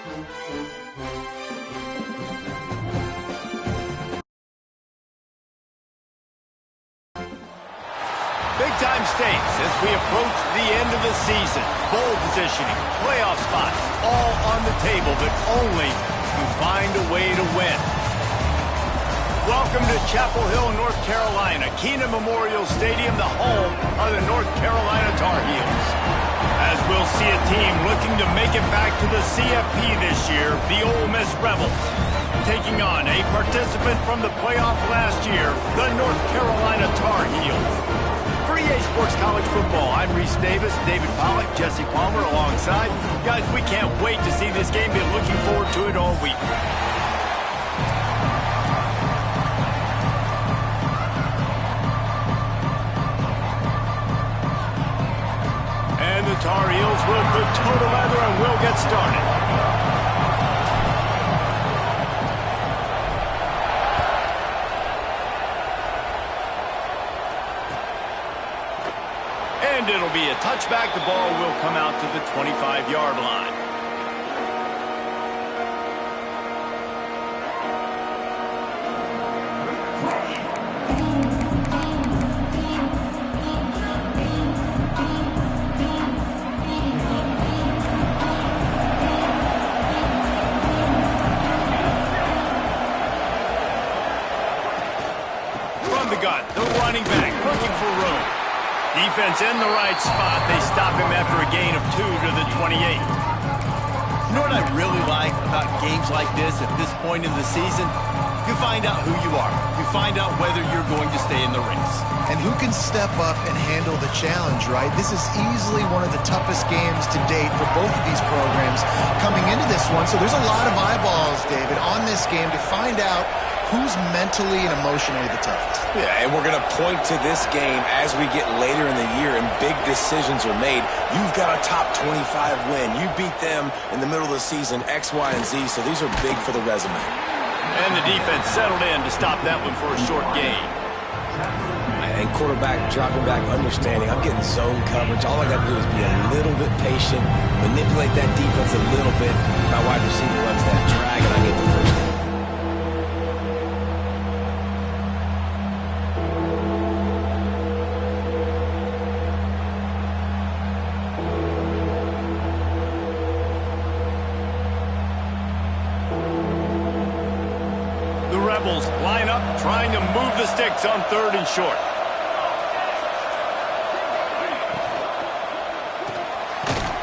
Big-time stakes as we approach the end of the season. Bowl positioning, playoff spots, all on the table, but only to find a way to win. Welcome to Chapel Hill, North Carolina, Kenan Memorial Stadium, the home of the North Carolina Tar Heels. As we'll see a team looking to make it back to the CFP this year, the Ole Miss Rebels. Taking on a participant from the playoff last year, the North Carolina Tar Heels. For EA Sports College Football, I'm Reese Davis, David Pollack, Jesse Palmer alongside. Guys, we can't wait to see this game. Been looking forward to it all week. And the Tar Heels will put toe to leather and will get started. And it'll be a touchback. The ball will come out to the 25-yard line. From the gun, the running back looking for room. Defense in the right spot. They stop him after a gain of 2 to the 28. You know what I really like about games like this at this point in the season? You find out who you are. You find out whether you're going to stay in the race. And who can step up and handle the challenge, right? This is easily one of the toughest games to date for both of these programs coming into this one. So there's a lot of eyeballs, David, on this game to find out who's mentally and emotionally the toughest. Yeah, and we're going to point to this game as we get later in the year and big decisions are made. You've got a top 25 win. You beat them in the middle of the season, X, Y, and Z, so these are big for the resume. And the defense settled in to stop that one for a short gain. And quarterback dropping back, understanding I'm getting zone coverage. All I got to do is be a little bit patient, manipulate that defense a little bit. My wide receiver runs that drag, and I get the first down. The Rebels line up, trying to move the sticks on 3rd and short.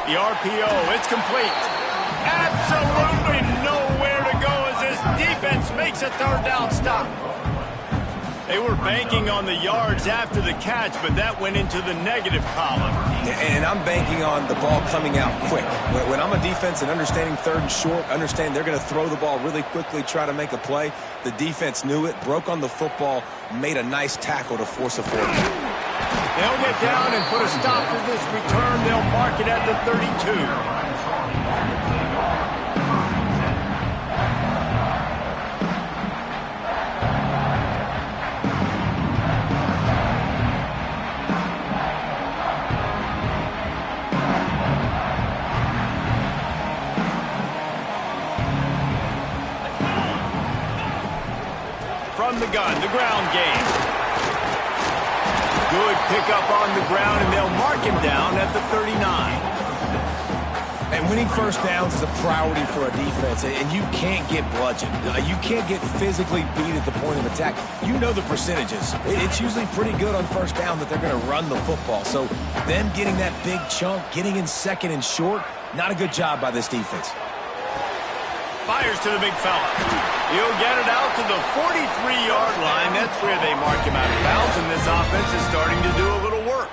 The RPO, it's complete. Absolutely nowhere to go as this defense makes a 3rd down stop. They were banking on the yards after the catch, but that went into the negative column. And I'm banking on the ball coming out quick. When I'm a defense and understanding 3rd and short, understand they're going to throw the ball really quickly, try to make a play. The defense knew it, broke on the football, made a nice tackle to force a 4th down. They'll get down and put a stop to this return. They'll mark it at the 32. From the gun, the ground game. Good pickup on the ground, and they'll mark him down at the 39. And winning first downs is a priority for a defense, and you can't get bludgeoned. You can't get physically beat at the point of attack. You know the percentages. It's usually pretty good on first down that they're going to run the football. So them getting that big chunk, getting in 2nd and short, not a good job by this defense. Fires to the big fella. He'll get it out to the 43-yard line. That's where they mark him out of bounds, and this offense is starting to do a little work.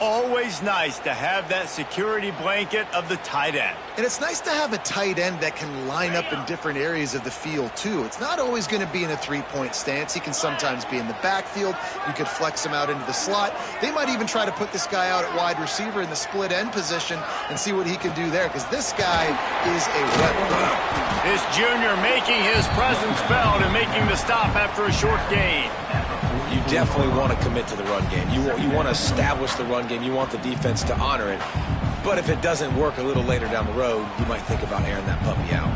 Always nice to have that security blanket of the tight end. And it's nice to have a tight end that can line up in different areas of the field, too. It's not always going to be in a 3-point stance. He can sometimes be in the backfield. You could flex him out into the slot. They might even try to put this guy out at wide receiver in the split end position and see what he can do there, because this guy is a weapon. This junior making his presence felt and making the stop after a short gain. You definitely want to commit to the run game. You want to establish the run game. You want the defense to honor it. But if it doesn't work a little later down the road, you might think about airing that puppy out.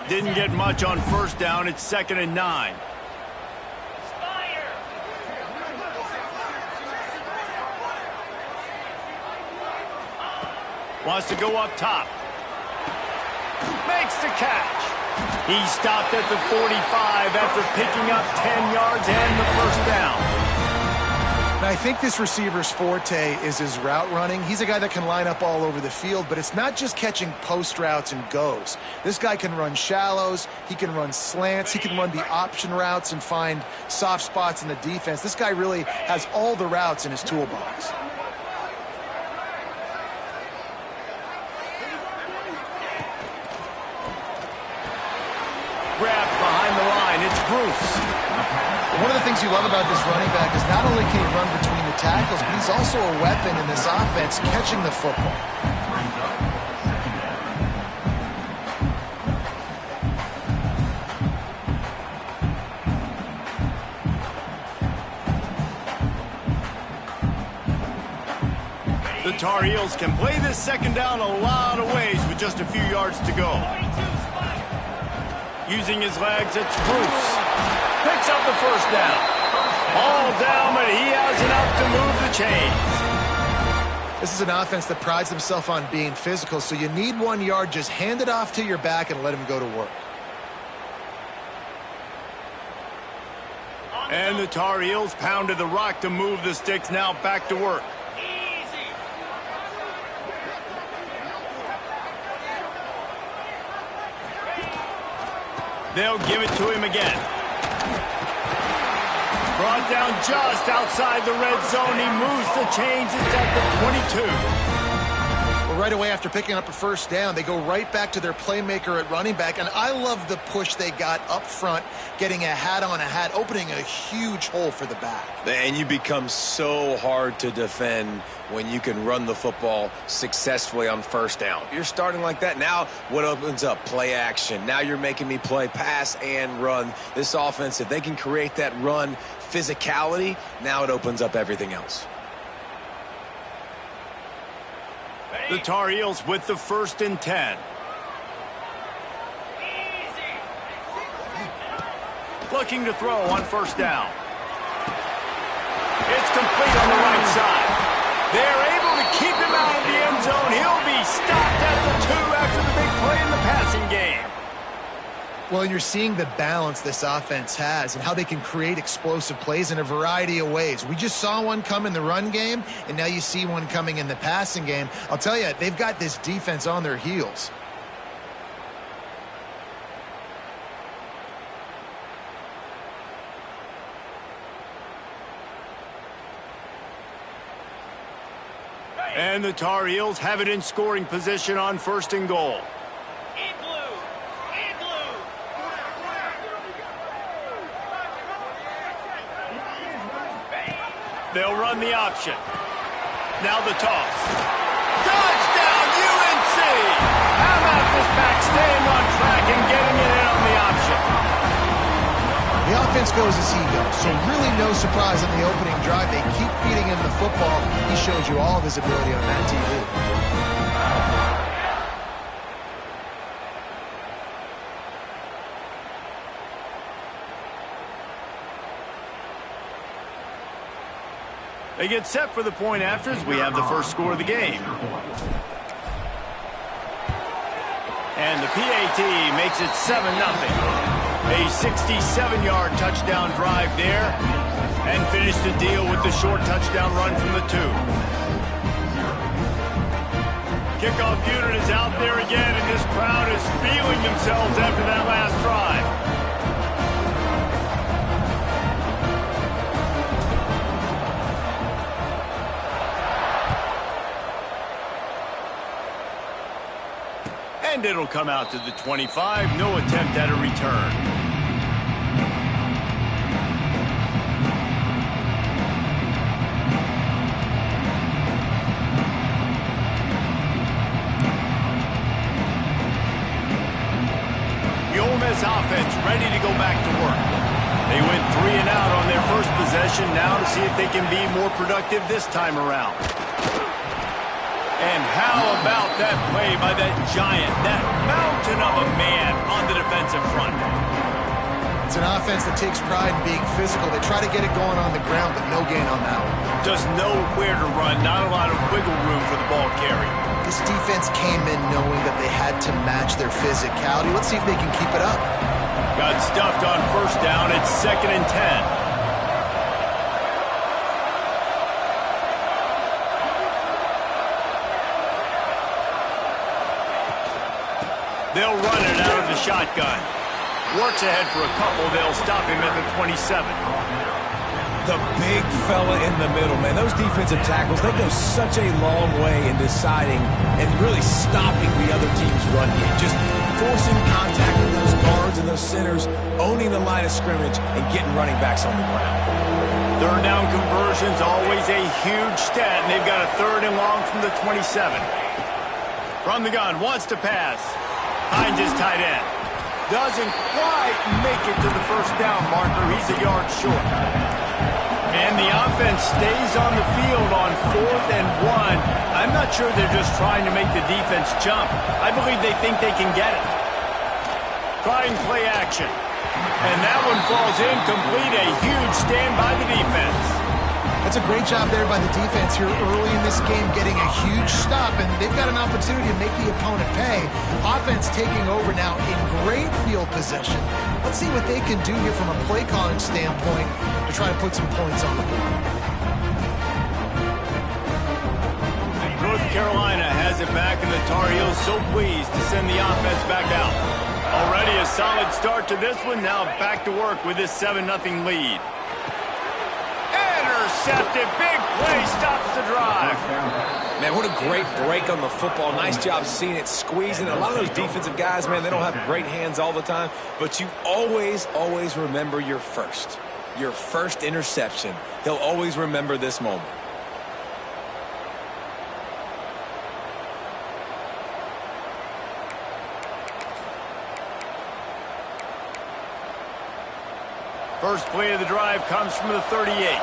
Didn't get much on first down. It's 2nd and 9. Wants to go up top. Makes the catch. He stopped at the 45 after picking up 10 yards and the first down. Now, I think this receiver's forte is his route running. He's a guy that can line up all over the field, but it's not just catching post routes and goes. This guy can run shallows, he can run slants, he can run the option routes and find soft spots in the defense. This guy really has all the routes in his toolbox. Grabbed behind the line, it's Bruce. One of the things you love about this running back is not only can he run between the tackles, but he's also a weapon in this offense catching the football. The Tar Heels can play this second down a lot of ways with just a few yards to go. Using his legs, it's Bruce. Picks up the first down. All down, but he has enough to move the chains. This is an offense that prides themselves on being physical, so you need 1 yard, just hand it off to your back and let him go to work. And the Tar Heels pounded the rock to move the sticks, now back to work. They'll give it to him again. Brought down just outside the red zone. He moves the chains. It's at the 22. Well, right away after picking up a first down, they go right back to their playmaker at running back. And I love the push they got up front, getting a hat on a hat, opening a huge hole for the back. And you become so hard to defend when you can run the football successfully on first down. You're starting like that. Now what opens up? Play action. Now you're making me play pass and run. This offense, if they can create that run physicality, now it opens up everything else. The Tar Heels with the 1st and 10. Looking to throw on first down. It's complete on the right side. They're able to keep him out of the end zone. He'll be stopped at the 2 after the big play in the passing game. Well, you're seeing the balance this offense has and how they can create explosive plays in a variety of ways. We just saw one come in the run game, and now you see one coming in the passing game. I'll tell you, they've got this defense on their heels. And the Tar Heels have it in scoring position on 1st and goal. They'll run the option. Now the toss. Touchdown, UNC! How about this back staying on track and getting it in on the option? The offense goes as he goes, so really no surprise on the opening drive. They keep feeding him the football. He shows you all of his ability on that TV. They get set for the point after as we have the first score of the game. And the PAT makes it 7-0. A 67-yard touchdown drive there. And finish the deal with the short touchdown run from the 2. Kickoff unit is out there again, and this crowd is feeling themselves after that last drive. And it'll come out to the 25. No attempt at a return. this offense ready to go back to work. They went 3 and out on their first possession, now to see if they can be more productive this time around. And how about that play by that giant, that mountain of a man on the defensive front? It's an offense that takes pride in being physical. They try to get it going on the ground, but no gain on that one. Just nowhere to run, not a lot of wiggle room for the ball carry. This defense came in knowing that they had to match their physicality. Let's see if they can keep it up. Got stuffed on first down. It's 2nd and 10. They'll run it out of the shotgun. Works ahead for a couple. They'll stop him at the 27. The big fella in the middle, man. Those defensive tackles, they go such a long way in deciding and really stopping the other team's run game. Just forcing contact with those guards and those centers, owning the line of scrimmage, and getting running backs on the ground. Third down conversion's always a huge stat, and they've got a 3rd and long from the 27. From the gun, wants to pass. Finds his tight end. Doesn't quite make it to the first down marker. He's a yard short. And the offense stays on the field on 4th and 1. I'm not sure they're just trying to make the defense jump. I believe they think they can get it. Trying play action. And that one falls incomplete. A huge stand by the defense. That's a great job there by the defense here early in this game, getting a huge stop, and they've got an opportunity to make the opponent pay. Offense taking over now in great field possession. Let's see what they can do here from a play calling standpoint to try to put some points on the board. North Carolina has it back, and the Tar Heels so pleased to send the offense back out. Already a solid start to this one. Now back to work with this 7-0 lead. Intercepted. Big play stops the drive. Man, what a great break on the football. Nice job seeing it, squeezing. A lot of those defensive guys, man, they don't have great hands all the time, but you always remember your first interception. He'll always remember this moment. First play of the drive comes from the 38.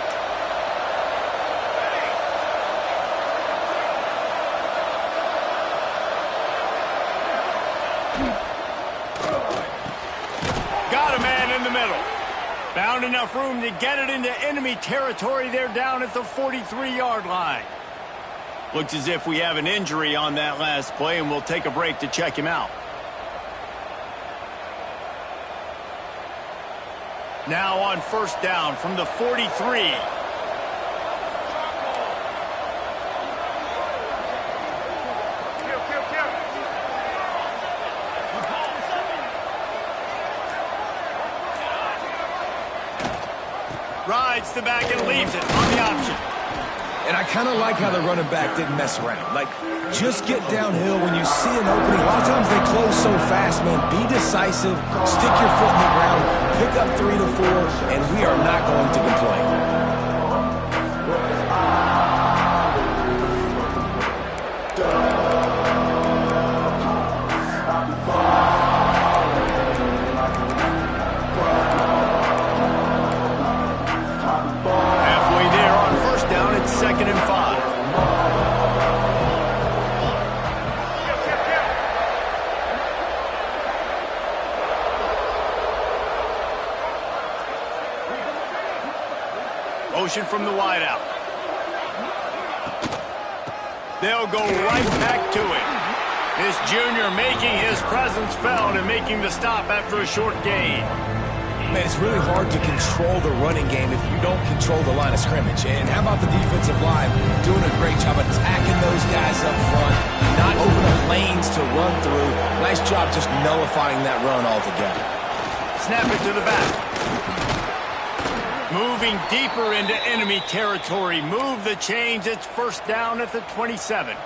Got a man in the middle. Found enough room to get it into enemy territory. They're down at the 43-yard line. Looks as if we have an injury on that last play, and we'll take a break to check him out. Now on first down from the 43. Rides the back and leaves it on the option. And I kind of like how the running back didn't mess around. Like, just get downhill when you see an opening. A lot of times they close so fast, man. Be decisive, stick your foot in the ground, pick up 3 to 4, and we are not going to complain. Halfway there on first down, it's 2nd and 5. Motion from the wideout. They'll go right back to it. This junior making his presence felt and making the stop after a short gain. Man, it's really hard to control the running game if you don't control the line of scrimmage. And how about the defensive line doing a great job attacking those guys up front, not opening up lanes to run through. Nice job just nullifying that run altogether. Snap it to the back. Moving deeper into enemy territory. Move the chains. It's first down at the 27.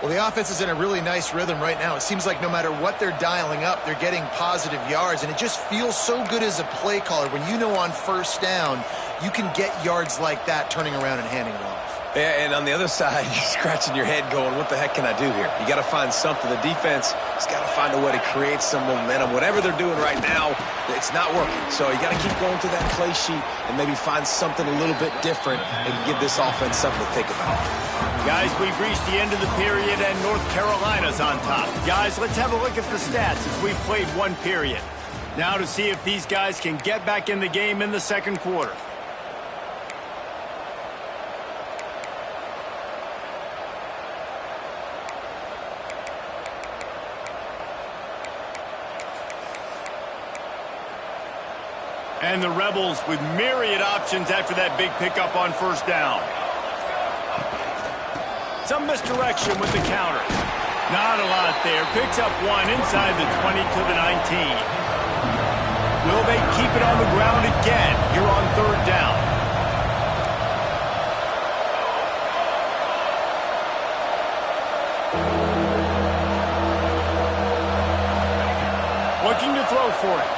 Well, the offense is in a really nice rhythm right now. It seems like no matter what they're dialing up, they're getting positive yards, and it just feels so good as a play caller when you know on first down you can get yards like that turning around and handing it off. And on the other side, you're scratching your head going, what the heck can I do here? You got to find something. The defense has got to find a way to create some momentum. Whatever they're doing right now, it's not working. So you got to keep going through that play sheet and maybe find something a little bit different and give this offense something to think about. Guys, we've reached the end of the period, and North Carolina's on top. Guys, let's have a look at the stats as we've played one period. Now to see if these guys can get back in the game in the second quarter. And the Rebels with myriad options after that big pickup on first down. Some misdirection with the counter. Not a lot there. Picks up one inside the 20 to the 19. Will they keep it on the ground again here on third down? Looking to throw for it.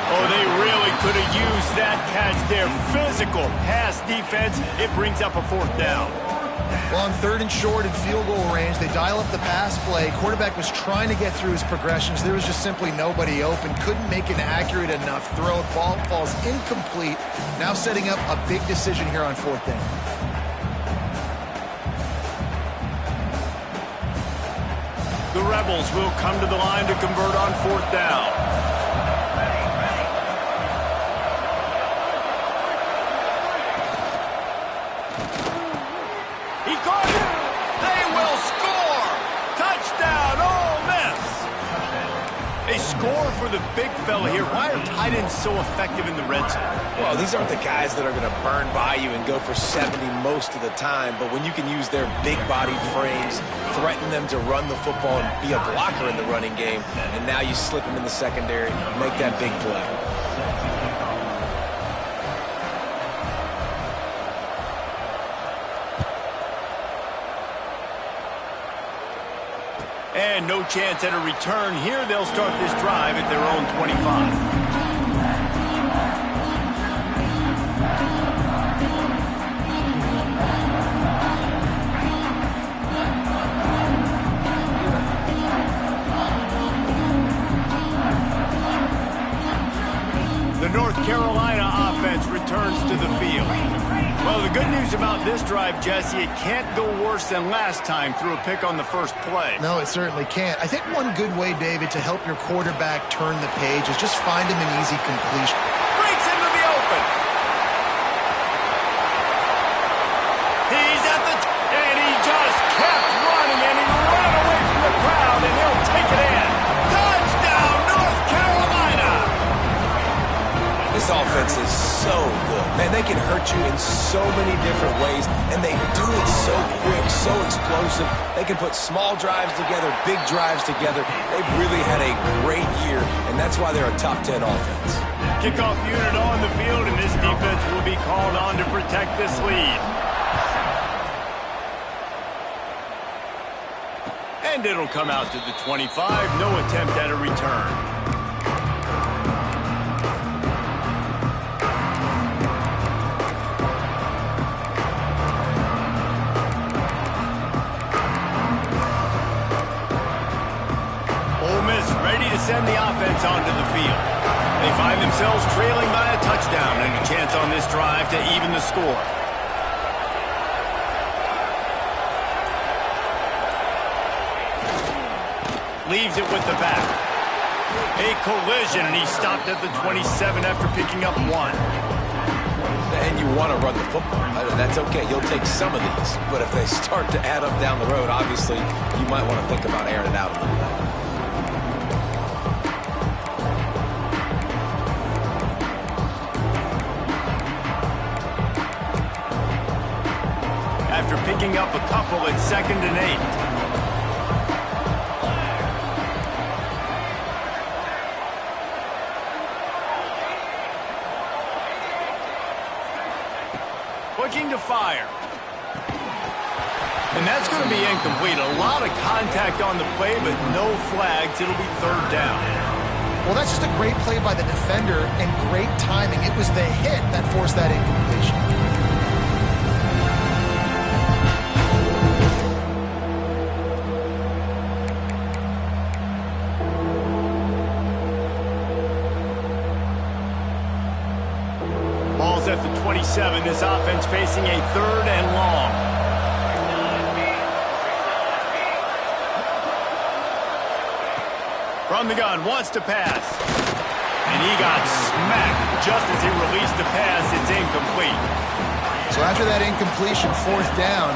Oh, they really could have used that catch there. Physical pass defense. It brings up a fourth down. Well, on third and short and field goal range, they dial up the pass play. Quarterback was trying to get through his progressions. There was just simply nobody open. Couldn't make an accurate enough throw. Ball falls incomplete. Now setting up a big decision here on fourth down. The Rebels will come to the line to convert on fourth down. Score for the big fella here. Why are tight ends so effective in the red zone? Well, these aren't the guys that are going to burn by you and go for 70 most of the time, but when you can use their big-bodied frames, threaten them to run the football and be a blocker in the running game, and now you slip them in the secondary, make that big play. And no chance at a return here. They'll start this drive at their own 25. The North Carolina offense returns to the field. Well, the good news about this drive, Jesse, it can't go worse than last time through a pick on the first play. No, it certainly can't. I think one good way, David, to help your quarterback turn the page is just find him an easy completion. Breaks into the open. He's at the and he just kept running, and he ran away from the crowd, and he'll take it in. Touchdown, North Carolina! This offense is so good. Man, they can hurt you in so many different ways, and they do it so quick, so explosive. They can put small drives together, big drives together. They've really had a great year, and that's why they're a top 10 offense. Kickoff unit on the field, and this defense will be called on to protect this lead. And it'll come out to the 25. No attempt at a return. Send the offense onto the field. They find themselves trailing by a touchdown and a chance on this drive to even the score. Leaves it with the back. A collision, and he stopped at the 27 after picking up one. And you want to run the football. That's okay. You'll take some of these. But if they start to add up down the road, obviously, you might want to think about airing it out a little bit. After picking up a couple at 2nd and 8. Looking to fire. And that's going to be incomplete. A lot of contact on the play, but no flags. It'll be third down. Well, that's just a great play by the defender and great timing. It was the hit that forced that incompletion. 27, this offense facing a 3rd and long. From the gun, wants to pass. And he got smacked just as he released the pass. It's incomplete. So after that incompletion, 4th down,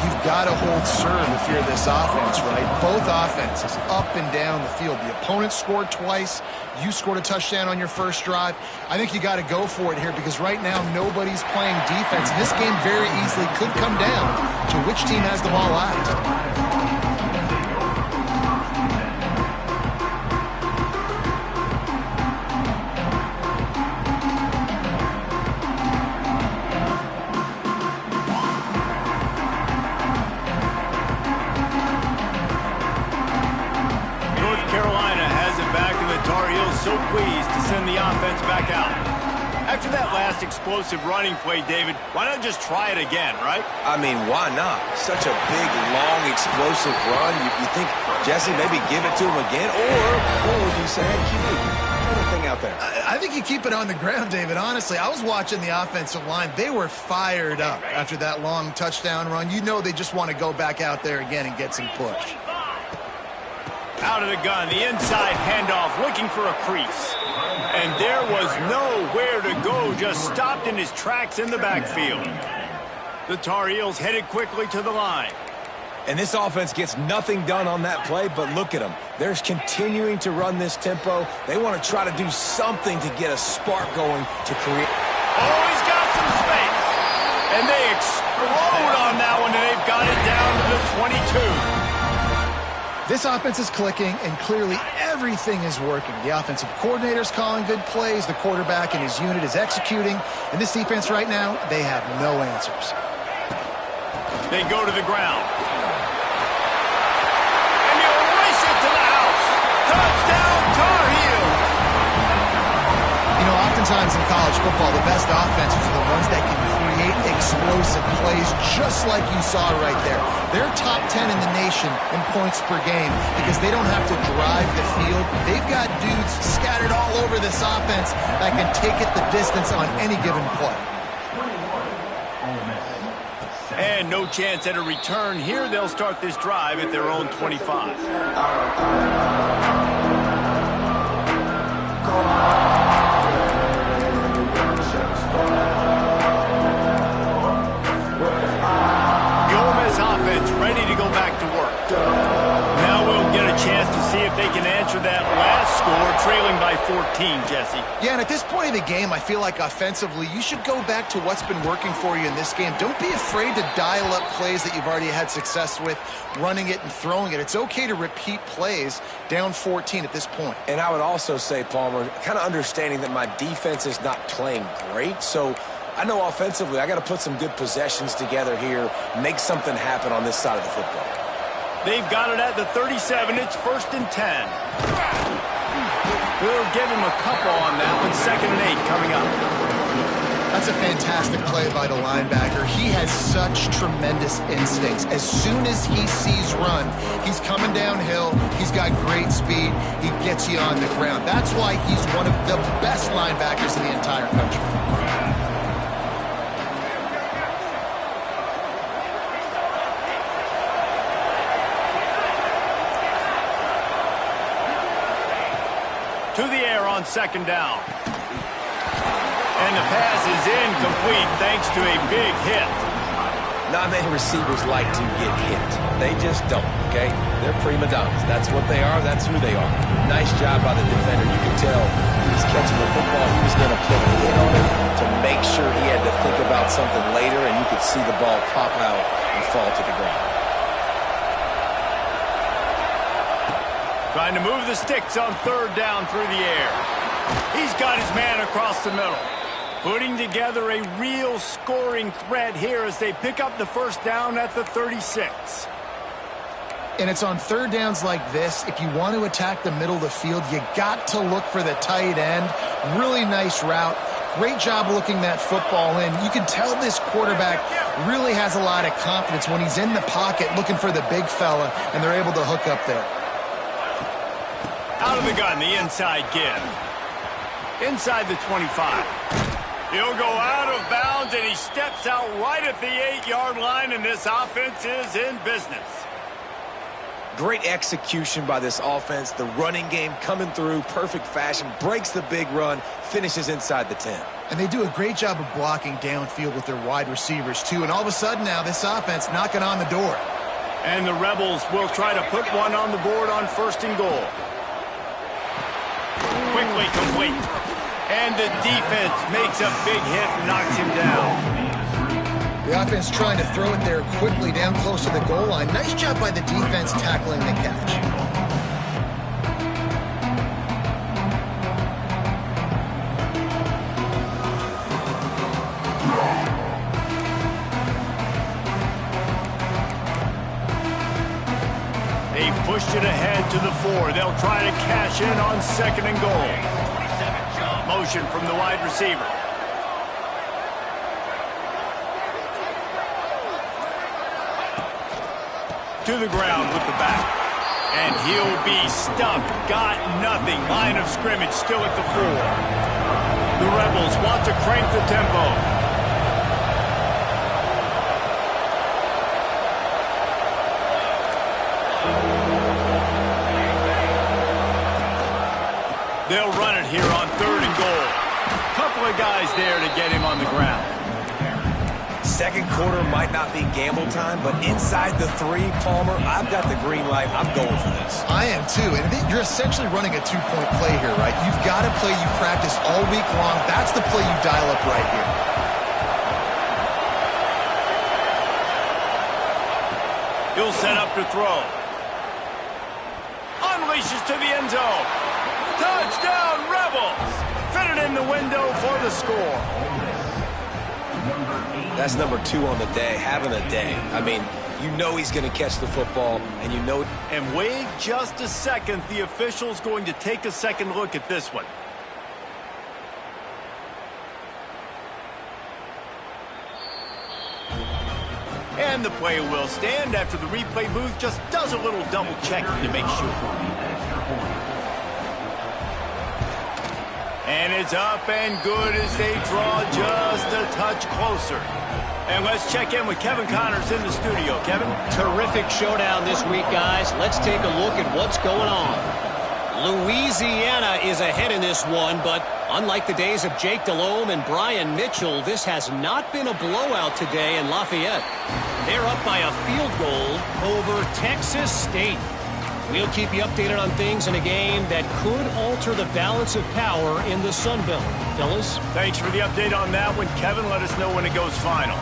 you've got to hold serve if you're this offense, right? Both offenses up and down the field. The opponent scored twice. You scored a touchdown on your first drive. I think you got to go for it here because right now nobody's playing defense. And this game very easily could come down to which team has the ball last. So pleased to send the offense back out. After that last explosive running play, David, why not just try it again, right? I mean, why not? Such a big, long, explosive run. You think, Jesse, maybe give it to him again? Or would you say, hey, QB, throw the thing out there? I think you keep it on the ground, David. Honestly, I was watching the offensive line. They were fired up after that long touchdown run. You know they just want to go back out there again and get some push. Out of the gun, the inside handoff, looking for a crease. And there was nowhere to go, just stopped in his tracks in the backfield. The Tar Heels headed quickly to the line. And this offense gets nothing done on that play, but look at them. They're continuing to run this tempo. They want to try to do something to get a spark going to create. Oh, he's got some space. And they explode on that one, and they've got it down to the 22. This offense is clicking, and clearly everything is working. The offensive coordinator's calling good plays. The quarterback and his unit is executing. And this defense right now, they have no answers. They go to the ground. And you race it to the house. Touchdown, Tar Heels. You know, oftentimes in college football, the best offenses are the ones that can create explosive plays just like you saw right there. They're top 10 in the nation in points per game because they don't have to drive the field. They've got dudes scattered all over this offense that can take it the distance on any given play. And no chance at a return here. They'll start this drive at their own 25. Ready to go back to work. Now we'll get a chance to see if they can answer that last score, trailing by 14, Jesse. Yeah, and at this point in the game, I feel like offensively, you should go back to what's been working for you in this game. Don't be afraid to dial up plays that you've already had success with, running it and throwing it. It's okay to repeat plays down 14 at this point. And I would also say, Palmer, kind of understanding that my defense is not playing great, so I know offensively I got to put some good possessions together here, make something happen on this side of the football. They've got it at the 37. It's 1st and 10. We'll give him a couple on that one. 2nd and 8 coming up. That's a fantastic play by the linebacker. He has such tremendous instincts. As soon as he sees run, he's coming downhill. He's got great speed. He gets you on the ground. That's why he's one of the best linebackers in the entire country. To the air on 2nd down. And the pass is incomplete thanks to a big hit. Not many receivers like to get hit. They just don't, okay? They're prima donnas. That's what they are. That's who they are. Nice job by the defender. You can tell he was catching the football. He was going to put a hit on it to make sure he had to think about something later, and you could see the ball pop out and fall to the ground. Trying to move the sticks on 3rd down through the air. He's got his man across the middle. Putting together a real scoring threat here as they pick up the 1st down at the 36. And it's on 3rd downs like this. If you want to attack the middle of the field, you got to look for the tight end. Really nice route. Great job looking that football in. You can tell this quarterback really has a lot of confidence when he's in the pocket looking for the big fella, and they're able to hook up there. Out of the gun, the inside give. Inside the 25. He'll go out of bounds downs, and he steps out right at the 8-yard line, and this offense is in business. Great execution by this offense. The running game coming through, perfect fashion, breaks the big run, finishes inside the 10. And they do a great job of blocking downfield with their wide receivers, too. And all of a sudden now, this offense knocking on the door. And the Rebels will try to put one on the board on 1st and goal. Quickly complete. And the defense makes a big hit and knocks him down. The offense trying to throw it there quickly down close to the goal line. Nice job by the defense tackling the catch. They've pushed it ahead to the 4. They'll try to cash in on 2nd and goal. Motion from the wide receiver. To the ground with the back. And he'll be stuffed. Got nothing. Line of scrimmage still at the 4. The Rebels want to crank the tempo. They'll run it here on 3rd and goal. Couple of guys there to get him on the ground. Second quarter might not be gamble time, but inside the 3, Palmer, I've got the green light. I'm going for this. I am too. And you're essentially running a 2-point play here, right? You've got a play you practice all week long. That's the play you dial up right here. He'll set up to throw. Unleashes to the end zone. Touchdown, Rebels! Fit it in the window for the score. That's number 2 on the day, having a day. I mean, you know he's going to catch the football, and you know... And wait just a second. The official's going to take a second look at this one. And the play will stand after the replay booth just does a little double checking to make sure. And it's up and good as they draw just a touch closer. And let's check in with Kevin Connors in the studio. Kevin? Terrific showdown this week, guys. Let's take a look at what's going on. Louisiana is ahead in this one, but unlike the days of Jake Delhomme and Brian Mitchell, this has not been a blowout today in Lafayette. They're up by a field goal over Texas State. We'll keep you updated on things in a game that could alter the balance of power in the Sun Belt. Fellas? Thanks for the update on that one, Kevin. Let us know when it goes final.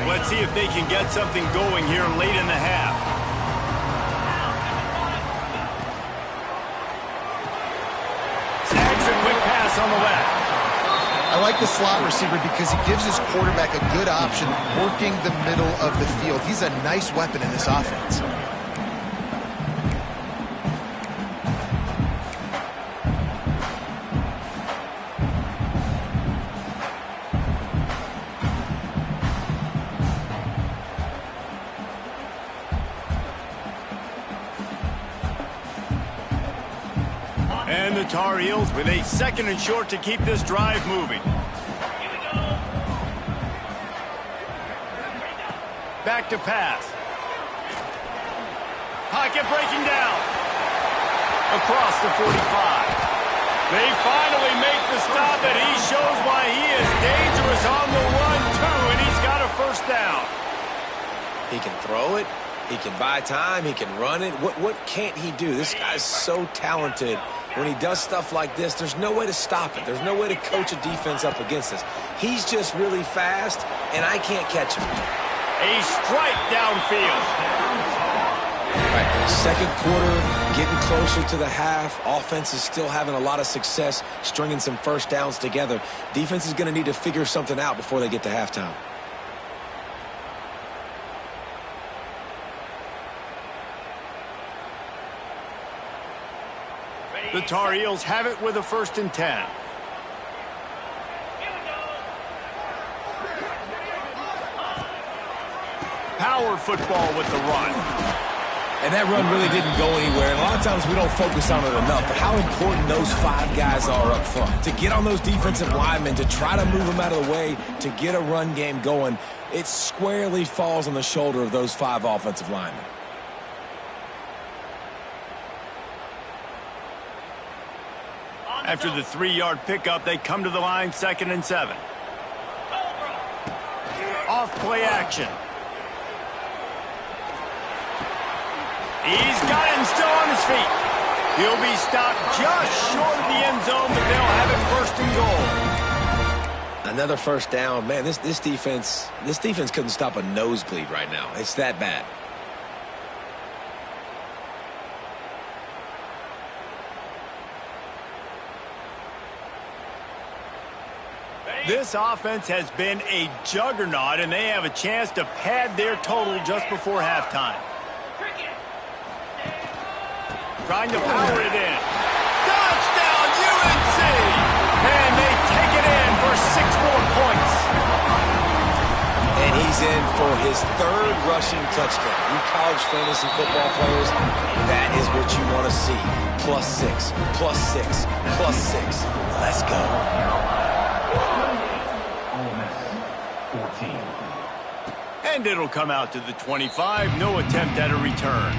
Let's see if they can get something going here late in the half. Snags a quick pass on the left. I like the slot receiver because he gives his quarterback a good option working the middle of the field. He's a nice weapon in this offense. And the Tar Heels with a 2nd and short to keep this drive moving. Back to pass. Pocket breaking down. Across the 45. They finally make the stop, and he shows why he is dangerous on the run, too, and he's got a 1st down. He can throw it. He can buy time. He can run it. What can't he do? This guy's so talented. When he does stuff like this, there's no way to stop it. There's no way to coach a defense up against this. He's just really fast, and I can't catch him. A strike downfield. Right. Second quarter, getting closer to the half. Offense is still having a lot of success stringing some 1st downs together. Defense is going to need to figure something out before they get to halftime. The Tar Heels have it with a 1st and 10. Power football with the run. And that run really didn't go anywhere. And a lot of times we don't focus on it enough, but how important those 5 guys are up front. To get on those defensive linemen, to try to move them out of the way, to get a run game going, it squarely falls on the shoulder of those 5 offensive linemen. After the 3-yard pickup, they come to the line, 2nd and 7. Off play action. He's got it and still on his feet. He'll be stopped just short of the end zone, but they'll have it 1st and goal. Another 1st down. Man, this defense couldn't stop a nosebleed right now. It's that bad. This offense has been a juggernaut, and they have a chance to pad their total just before halftime. Trying to power it in. Touchdown, UNC! And they take it in for 6 more points. And he's in for his 3rd rushing touchdown. You college fantasy football players, that is what you want to see. +6, +6, +6. Let's go. And it'll come out to the 25. No attempt at a return.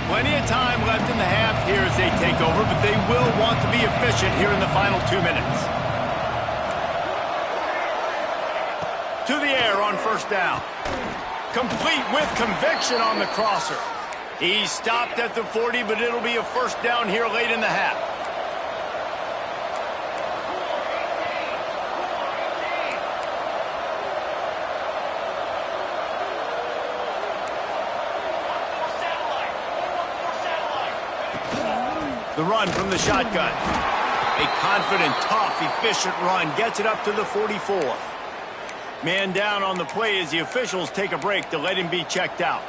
Plenty of time left in the half here as they take over, but they will want to be efficient here in the final 2 minutes. To the air on 1st down. Complete with conviction on the crosser. He stopped at the 40, but it'll be a 1st down here late in the half. The run from the shotgun. A confident, tough, efficient run gets it up to the 44. Man down on the play as the officials take a break to let him be checked out.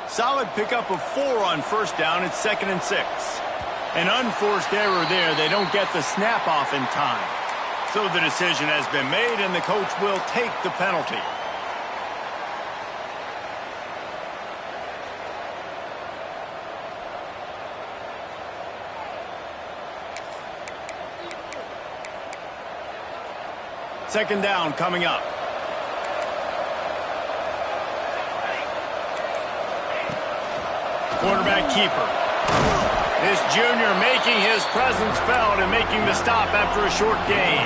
Solid pickup of 4 on 1st down. It's 2nd and 6. An unforced error there. They don't get the snap off in time. So the decision has been made, and the coach will take the penalty. Second down coming up. Quarterback keeper. This junior making his presence felt and making the stop after a short gain.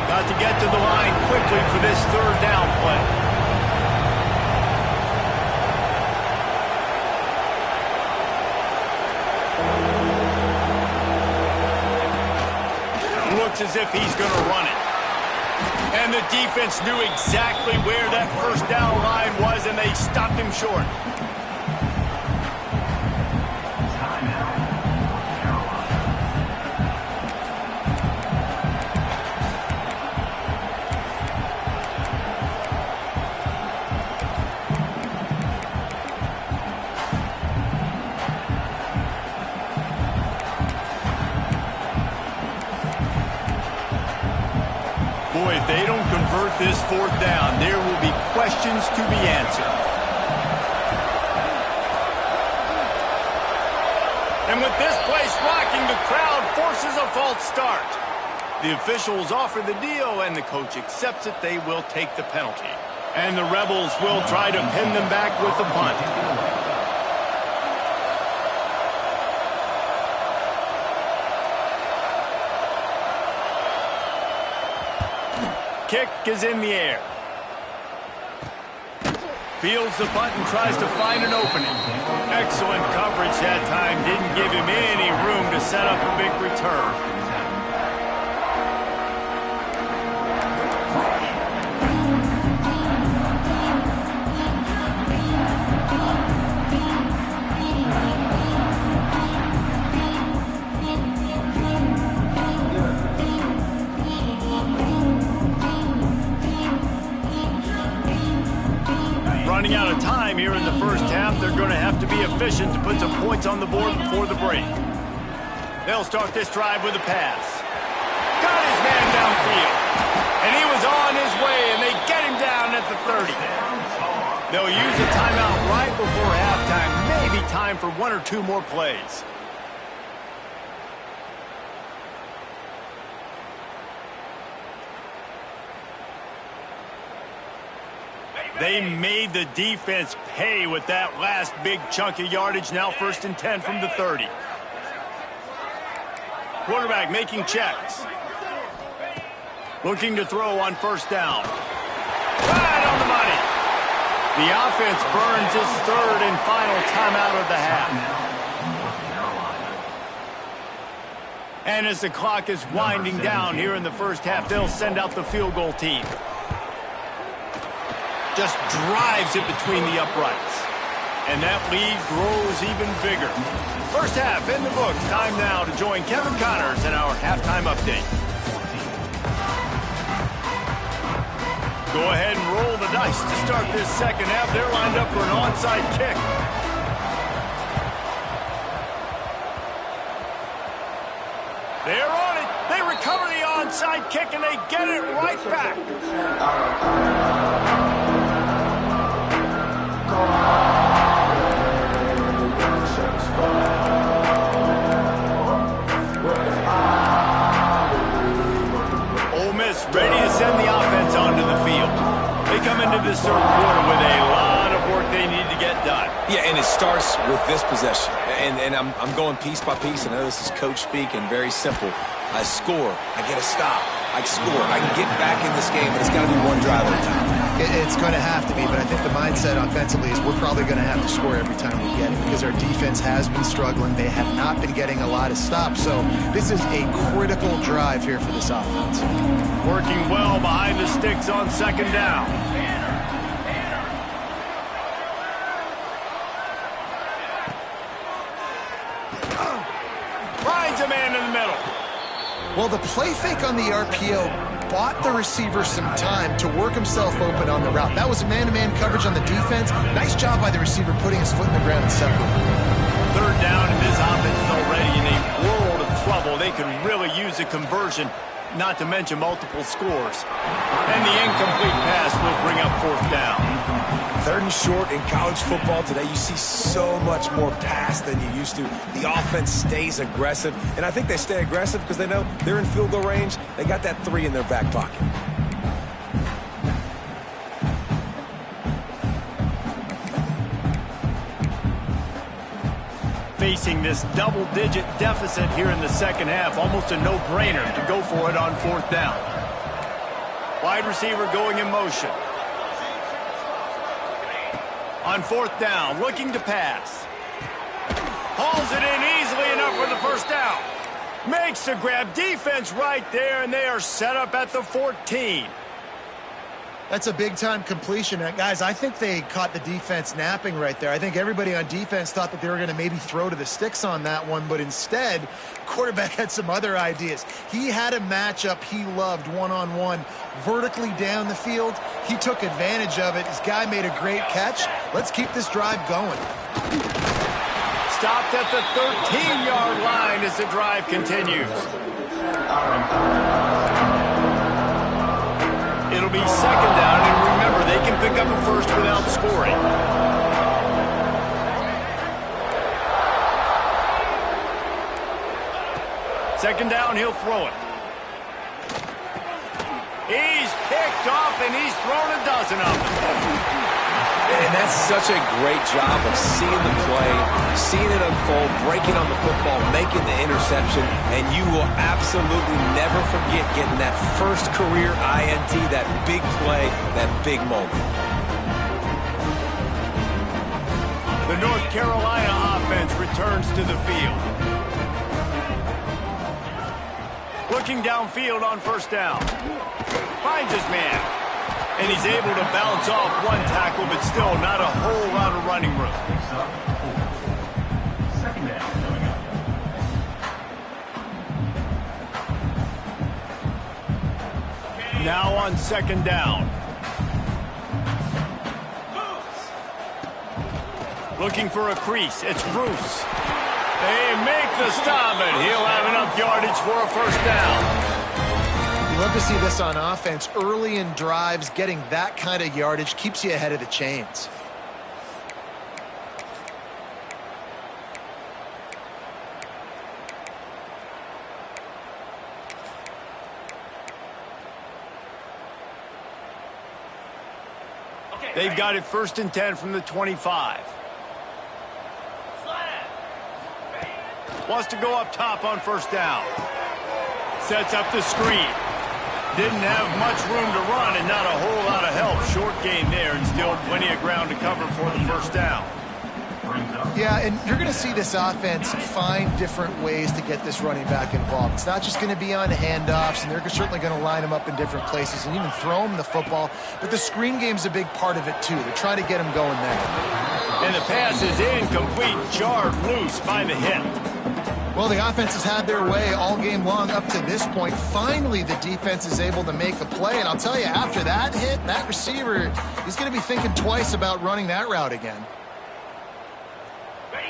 Got to get to the line quickly for this 3rd down play. Looks as if he's going to run it. And the defense knew exactly where that 1st down line was, and they stopped him short. Boy, if they don't convert this 4th down, there will be questions to be answered. And with this place rocking, the crowd forces a false start. The officials offer the deal, and the coach accepts it. They will take the penalty. And the Rebels will try to pin them back with the punt. Kick is in the air. Fields the punt and tries to find an opening. Excellent coverage that time. Didn't give him any room to set up a big return. running out of time here in the first half. They're going to have to be efficient to put some points on the board before the break. They'll start this drive with a pass. Got his man downfield. And he was on his way, and they get him down at the 30. They'll use a timeout right before halftime. Maybe time for one or two more plays. They made the defense pay with that last big chunk of yardage. Now 1st and 10 from the 30. Quarterback making checks. Looking to throw on 1st down. Right on the money. The offense burns its 3rd and final timeout of the half. And as the clock is winding down here in the first half, they'll send out the field goal team. Just drives it between the uprights. And that lead grows even bigger. First half in the books. Time now to join Kevin Connors in our halftime update. Go ahead and roll the dice to start this second half. They're lined up for an onside kick. They're on it. They recover the onside kick, and they get it right back. Ole Miss ready to send the offense onto the field. They come into this 3rd quarter with a lot of work they need to get done. Yeah, and it starts with this possession. And I'm going piece by piece. I know this is coach speak and very simple. I score. I get a stop. I score. I can get back in this game, but it's got to be one drive at a time. It's going to have to be, but I think the mindset offensively is we're probably going to have to score every time we get it because our defense has been struggling. They have not been getting a lot of stops, so this is a critical drive here for this offense. Working well behind the sticks on 2nd down. Finds a man in the middle. Well, the play fake on the RPO bought the receiver some time to work himself open on the route. That was a man-to-man coverage on the defense. Nice job by the receiver putting his foot in the ground and separating. 3rd down, and this offense is already in a world of trouble. They could really use a conversion, not to mention multiple scores. And the incomplete pass will bring up 4th down. 3rd and short in college football today. You see so much more pass than you used to. The offense stays aggressive, and I think they stay aggressive because they know they're in field goal range. They got that 3 in their back pocket. Facing this double-digit deficit here in the second half, almost a no-brainer to go for it on 4th down. Wide receiver going in motion. On 4th down, looking to pass. Hauls it in easily enough for the 1st down. Makes the grab. Defense right there, and they are set up at the 14. That's a big-time completion. Guys, I think they caught the defense napping right there. I think everybody on defense thought that they were going to maybe throw to the sticks on that one, but instead, quarterback had some other ideas. He had a matchup he loved one-on-one, vertically down the field. He took advantage of it. His guy made a great catch. Let's keep this drive going. Stopped at the 13-yard line as the drive continues. It'll be 2nd down, and remember, they can pick up a 1st without scoring. Second down, he'll throw it. He's picked off, and he's thrown a dozen of them. And that's such a great job of seeing the play, seeing it unfold, breaking on the football, making the interception, and you will absolutely never forget getting that first career INT, that big play, that big moment. The North Carolina offense returns to the field. Looking downfield on 1st down. Finds his man. And he's able to bounce off one tackle, but still not a whole lot of running room. Now on 2nd down. Looking for a crease. It's Bruce. They make the stop, and he'll have enough yardage for a first down. You love to see this on offense. Early in drives, getting that kind of yardage keeps you ahead of the chains. They've got it 1st and 10 from the 25. Wants to go up top on first down. Sets up the screen. Didn't have much room to run and not a whole lot of help. Short gain there and still plenty of ground to cover for the first down. Yeah, and you're going to see this offense find different ways to get this running back involved. It's not just going to be on handoffs, and they're certainly going to line him up in different places and even throw him the football. But the screen game's a big part of it, too. They're trying to get him going there. And the pass is incomplete, jarred loose by the hit. Well, the offense has had their way all game long up to this point. Finally, the defense is able to make a play. And I'll tell you, after that hit, that receiver, he's going to be thinking twice about running that route again.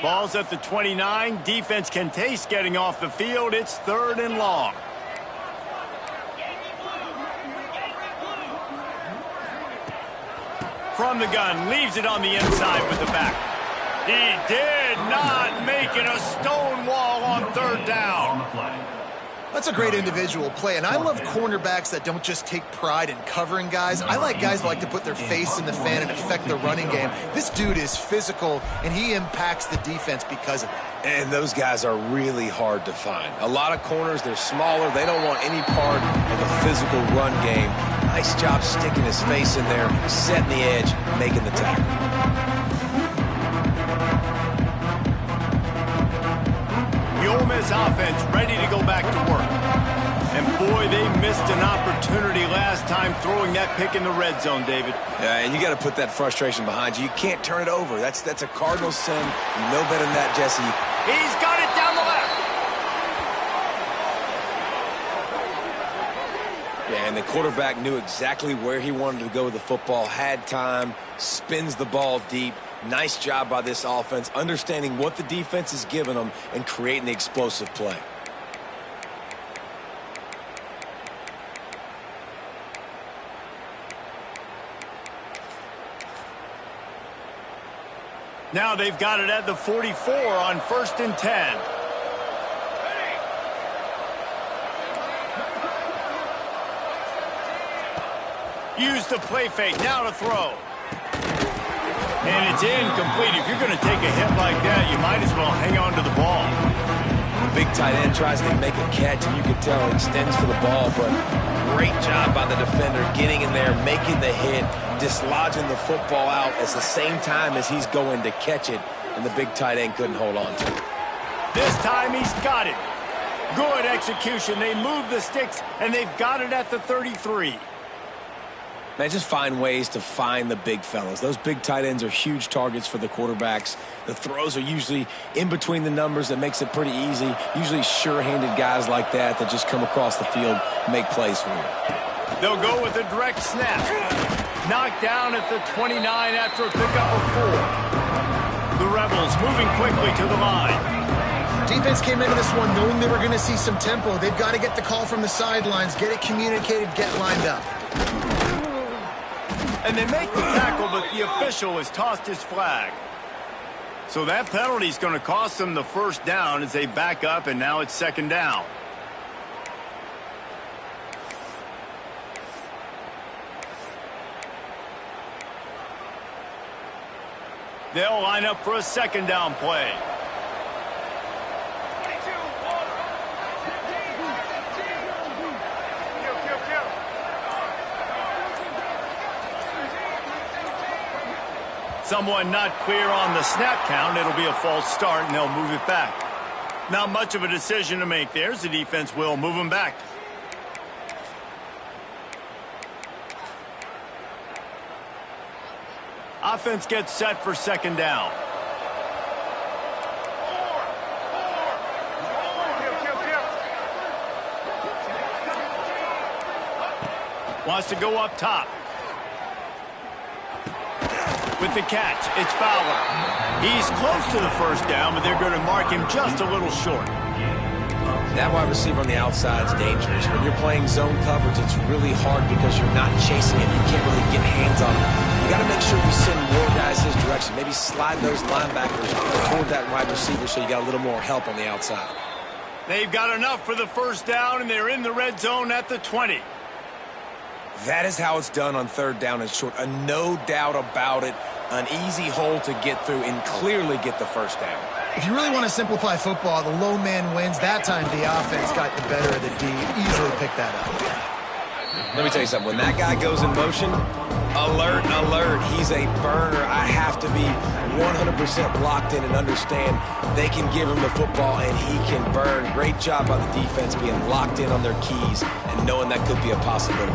Ball's at the 29. Defense can taste getting off the field. It's 3rd and long. From the gun, leaves it on the inside with the back. He did not make it a stone wall on 3rd down. That's a great individual play, and I love cornerbacks that don't just take pride in covering guys. I like guys that like to put their face in the fan and affect the running game. This dude is physical, and he impacts the defense because of it. And those guys are really hard to find. A lot of corners, they're smaller. They don't want any part of the physical run game. Nice job sticking his face in there, setting the edge, making the tackle. The Ole Miss offense ready to go back to work. And boy, they missed an opportunity last time throwing that pick in the red zone, David. Yeah, and you got to put that frustration behind you. You can't turn it over. That's a Cardinal sin. You know better than that, Jesse. He's got it down the left. Yeah, and the quarterback knew exactly where he wanted to go with the football, had time, spins the ball deep. Nice job by this offense, understanding what the defense is giving them and creating the explosive play. Now they've got it at the 44 on 1st and 10. Use the play fake, now to throw. And it's incomplete. If you're going to take a hit like that, you might as well hang on to the ball. The big tight end tries to make a catch, and you can tell he extends for the ball, but great job by the defender getting in there, making the hit, dislodging the football out at the same time as he's going to catch it, and the big tight end couldn't hold on to it. This time he's got it. Good execution. They move the sticks, and they've got it at the 33. Man, just find ways to find the big fellas. Those big tight ends are huge targets for the quarterbacks. The throws are usually in between the numbers. That makes it pretty easy. Usually sure-handed guys like that just come across the field, make plays for you. They'll go with a direct snap. Knocked down at the 29 after a pickup of 4. The Rebels moving quickly to the line. Defense came into this one knowing they were going to see some tempo. They've got to get the call from the sidelines, get it communicated, get lined up. And they make the tackle, but the official has tossed his flag. So that penalty is going to cost them the first down as they back up, and now it's 2nd down. They'll line up for a 2nd down play. Someone not clear on the snap count. It'll be a false start, and they'll move it back. Not much of a decision to make there, as the defense will move them back. Offense gets set for 2nd down. Wants to go up top. with the catch. It's Fowler. He's close to the first down, but they're going to mark him just a little short. That wide receiver on the outside is dangerous. When you're playing zone coverage, it's really hard because you're not chasing it. You can't really get hands on him. You got to make sure you send more guys his direction. Maybe slide those linebackers toward that wide receiver so you got a little more help on the outside. They've got enough for the first down, and they're in the red zone at the 20. That is how it's done on third down and short. No doubt about it. An easy hole to get through and clearly get the first down. If you really want to simplify football, the low man wins. That time the offense got the better of the D. Easily pick that up. Let me tell you something. When that guy goes in motion, alert, alert. He's a burner. I have to be 100% locked in and understand they can give him the football and he can burn. Great job by the defense being locked in on their keys and knowing that could be a possibility.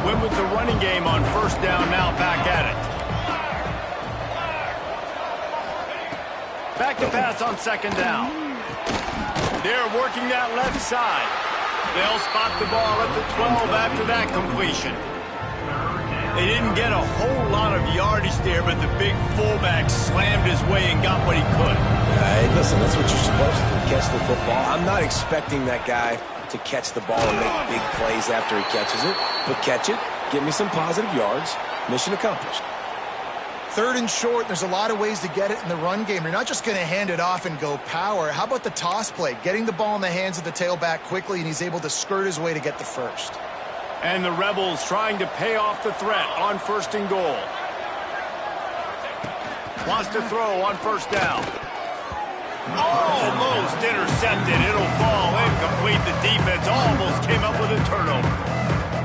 Went with the running game on first down, now back at it. Back to pass on second down. They're working that left side. They'll spot the ball at the 12 after that completion. They didn't get a whole lot of yardage there, but the big fullback slammed his way and got what he could. Hey, listen, that's what you're supposed to do, catch the football. I'm not expecting that guy to catch the ball and make big plays after he catches it, but catch it, give me some positive yards, mission accomplished. Third and short, there's a lot of ways to get it in the run game. You're not just going to hand it off and go power. How about the toss play? Getting the ball in the hands of the tailback quickly, and he's able to skirt his way to get the first. And the Rebels trying to pay off the threat on first and goal. Wants to throw on first down. Almost intercepted. It'll fall incomplete. The defense almost came up with a turnover.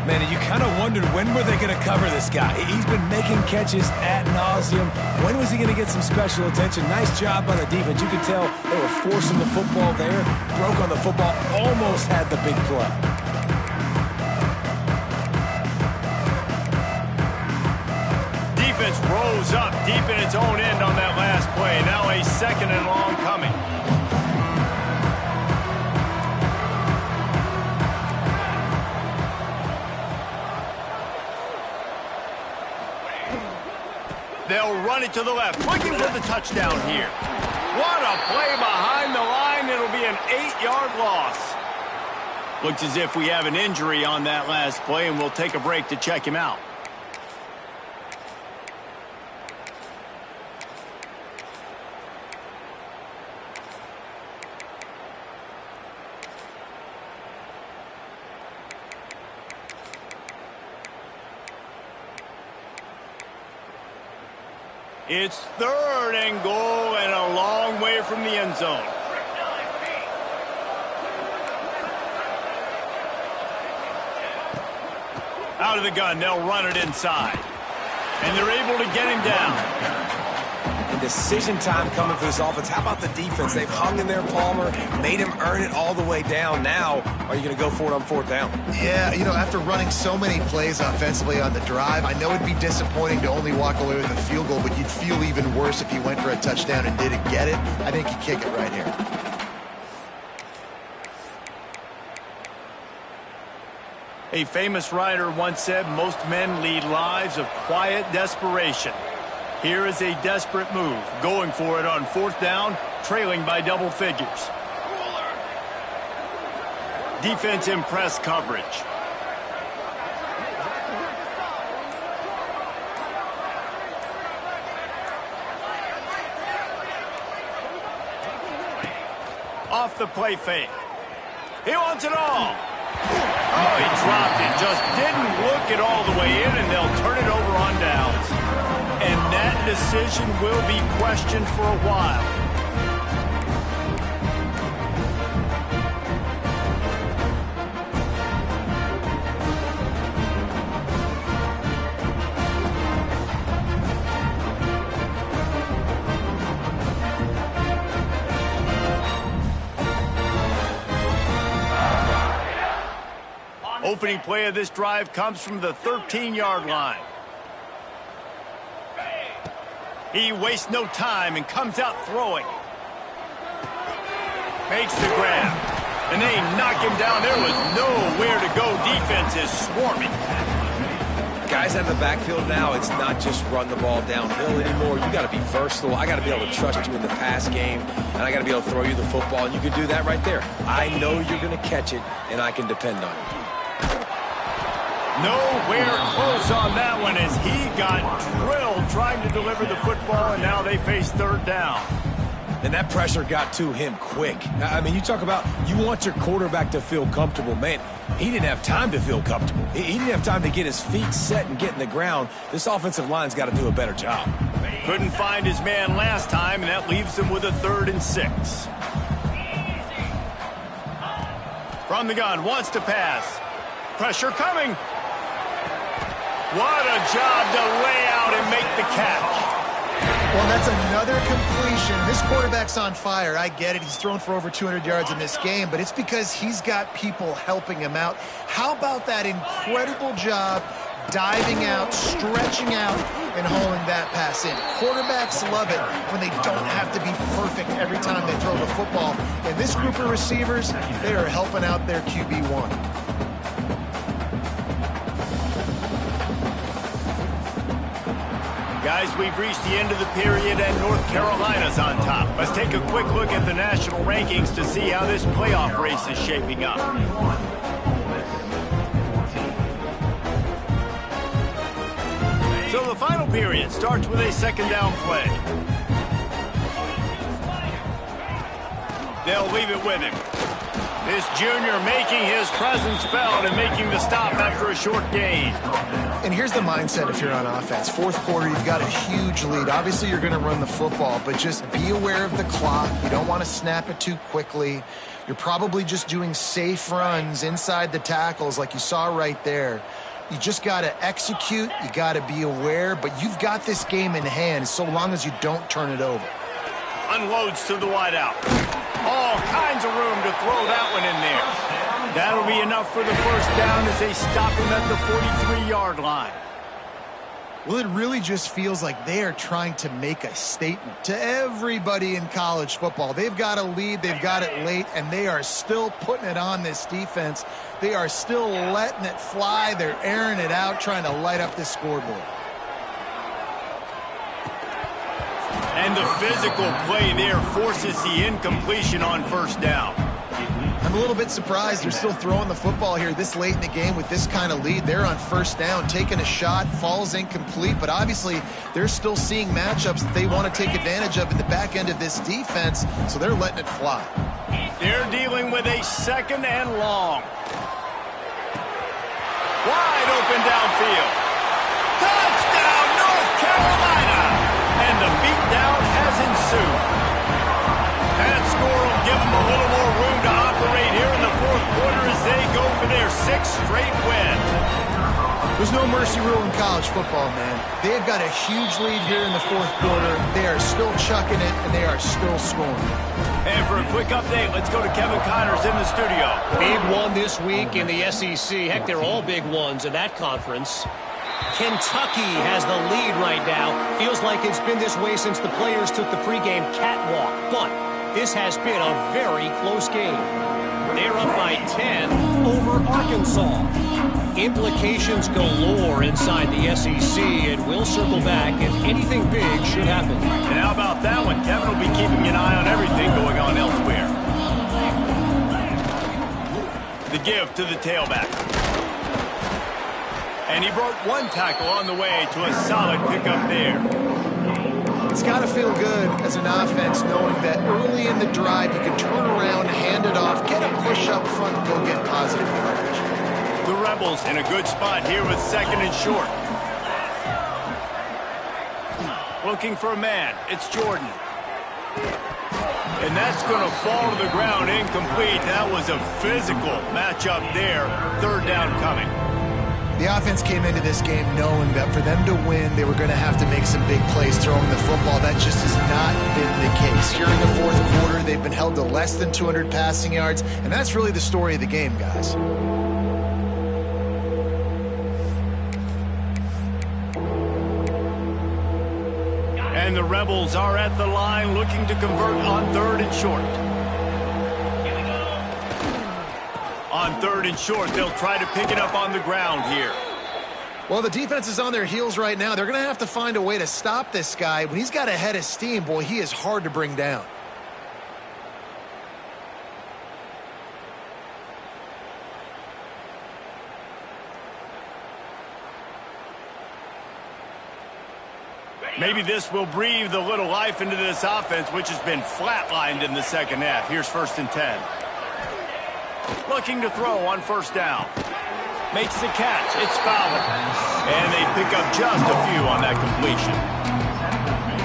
Man, you kind of wondered when were they going to cover this guy. He's been making catches ad nauseum. When was he going to get some special attention? Nice job by the defense. You could tell they were forcing the football there. Broke on the football. Almost had the big play. Defense rose up deep in its own end on that last play. Now a second and long coming. They'll run it to the left, looking for the touchdown here. What a play behind the line. It'll be an 8-yard loss. Looks as if we have an injury on that last play, and we'll take a break to check him out. It's third and goal and a long way from the end zone. Out of the gun, they'll run it inside. And they're able to get him down. And decision time coming for this offense. How about the defense? They've hung in there, Palmer, made him earn it all the way down. Now, are you going to go for it on fourth down? Yeah, you know, after running so many plays offensively on the drive, I know it'd be disappointing to only walk away with a field goal, but you'd feel even worse if you went for a touchdown and didn't get it. I think you kick it right here. A famous writer once said, most men lead lives of quiet desperation. Here is a desperate move, going for it on fourth down, trailing by double figures. Defense in press coverage. Off the play fake. He wants it all. Oh, he dropped it. Just didn't look it all the way in, and they'll turn it over on downs. And that decision will be questioned for a while. Opening play of this drive comes from the 13-yard line. He wastes no time and comes out throwing. Makes the grab. And they knock him down. There was nowhere to go. Defense is swarming. Guys out of the backfield now, it's not just run the ball downhill anymore. You got to be versatile. I got to be able to trust you in the pass game, and I got to be able to throw you the football, and you can do that right there. I know you're going to catch it, and I can depend on you. Nowhere close on that one as he got drilled trying to deliver the football, and now they face third down. And that pressure got to him quick. I mean, you talk about you want your quarterback to feel comfortable. Man, he didn't have time to feel comfortable. He didn't have time to get his feet set and get in the ground. This offensive line's got to do a better job. Couldn't find his man last time, and that leaves him with a 3rd and 6. From the gun, wants to pass. Pressure coming. What a job to lay out and make the catch. Well, that's another completion. This quarterback's on fire. I get it. He's thrown for over 200 yards in this game, but it's because he's got people helping him out. How about that incredible job diving out, stretching out, and hauling that pass in? Quarterbacks love it when they don't have to be perfect every time they throw the football. And this group of receivers, they are helping out their QB1. Guys, we've reached the end of the period and North Carolina's on top. Let's take a quick look at the national rankings to see how this playoff race is shaping up. So the final period starts with a 2nd down play. They'll leave it with him. This junior making his presence felt and making the stop after a short gain. And here's the mindset if you're on offense. 4th quarter, you've got a huge lead. Obviously, you're going to run the football, but just be aware of the clock. You don't want to snap it too quickly. You're probably just doing safe runs inside the tackles like you saw right there. You just got to execute. You got to be aware, but you've got this game in hand so long as you don't turn it over. Unloads to the wideout. All kinds of room to throw that one in there. That'll be enough for the 1st down as they stop him at the 43-yard line. Well, it really just feels like they are trying to make a statement to everybody in college football. They've got a lead, they've got it late, and they are still putting it on this defense. They are still letting it fly. They're airing it out, trying to light up this scoreboard. And the physical play there forces the incompletion on 1st down. I'm a little bit surprised they're still throwing the football here this late in the game with this kind of lead. They're on 1st down, taking a shot, falls incomplete, but obviously they're still seeing matchups that they want to take advantage of in the back end of this defense, so they're letting it fly. They're dealing with a 2nd and long. Wide open downfield. Touchdown, North Carolina! And the beatdown has ensued. That score will give them a little more room to operate here in the 4th quarter as they go for their 6th straight win. There's no mercy rule in college football, man. They've got a huge lead here in the 4th quarter. They are still chucking it, and they are still scoring. And for a quick update, let's go to Kevin Connors in the studio. Big one this week in the SEC. Heck, they're all big ones in that conference. Kentucky has the lead right now. Feels like it's been this way since the players took the pregame catwalk. But this has been a very close game. They're up by 10 over Arkansas. Implications galore inside the SEC, and we'll circle back if anything big should happen. And how about that one? Kevin will be keeping an eye on everything going on elsewhere. The give to the tailback. And he broke one tackle on the way to a solid pickup there. It's got to feel good as an offense knowing that early in the drive you can turn around, hand it off, get a push up front, and go get positive yardage. The Rebels in a good spot here with 2nd and short. Looking for a man. It's Jordan. And that's going to fall to the ground incomplete. That was a physical matchup there. 3rd down coming. The offense came into this game knowing that for them to win, they were going to have to make some big plays throwing the football. That just has not been the case. Here in the 4th quarter, they've been held to less than 200 passing yards, and that's really the story of the game, guys. And the Rebels are at the line looking to convert on 3rd and short. On 3rd and short, they'll try to pick it up on the ground here. Well, the defense is on their heels right now. They're going to have to find a way to stop this guy. When he's got a head of steam, boy, he is hard to bring down. Maybe this will breathe a little life into this offense, which has been flatlined in the second half. Here's 1st and 10. Looking to throw on 1st down. Makes the catch. It's Fowler. And they pick up just a few on that completion.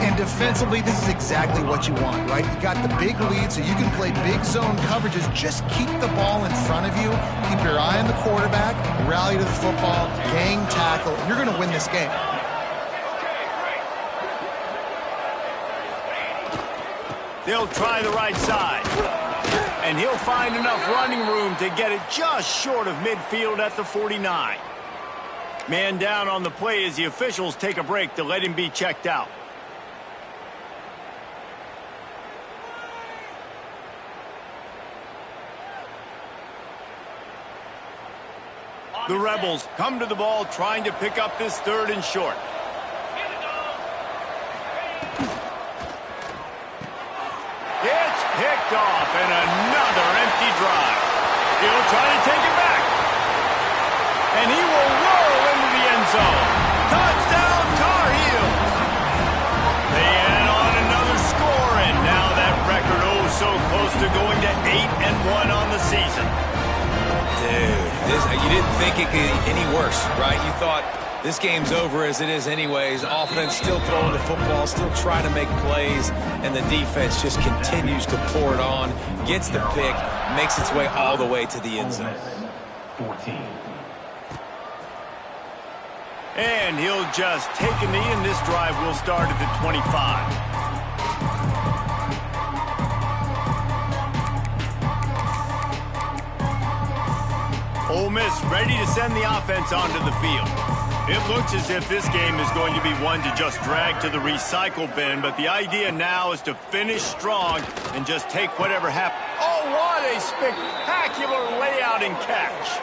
And defensively, this is exactly what you want, right? You got the big lead, so you can play big zone coverages. Just keep the ball in front of you. Keep your eye on the quarterback. Rally to the football. Gang tackle. And you're going to win this game. They'll try the right side. And he'll find enough running room to get it just short of midfield at the 49. Man down on the play as the officials take a break to let him be checked out. The Rebels come to the ball trying to pick up this 3rd and short. It's picked off, and another empty drive. He'll try to take it back. And he will roll into the end zone. Touchdown, Tar Heels. They add on another score, and now that record so close to going to 8-1 on the season. Dude, you didn't think it could get any worse, right? You thought this game's over as it is anyways. Offense still throwing the football, still trying to make plays, and the defense just continues to pour it on, gets the pick, makes its way all the way to the end zone. 14. And he'll just take a knee, and this drive will start at the 25. Ole Miss ready to send the offense onto the field. It looks as if this game is going to be one to just drag to the recycle bin, but the idea now is to finish strong and just take whatever happens. Oh, what a spectacular layout and catch.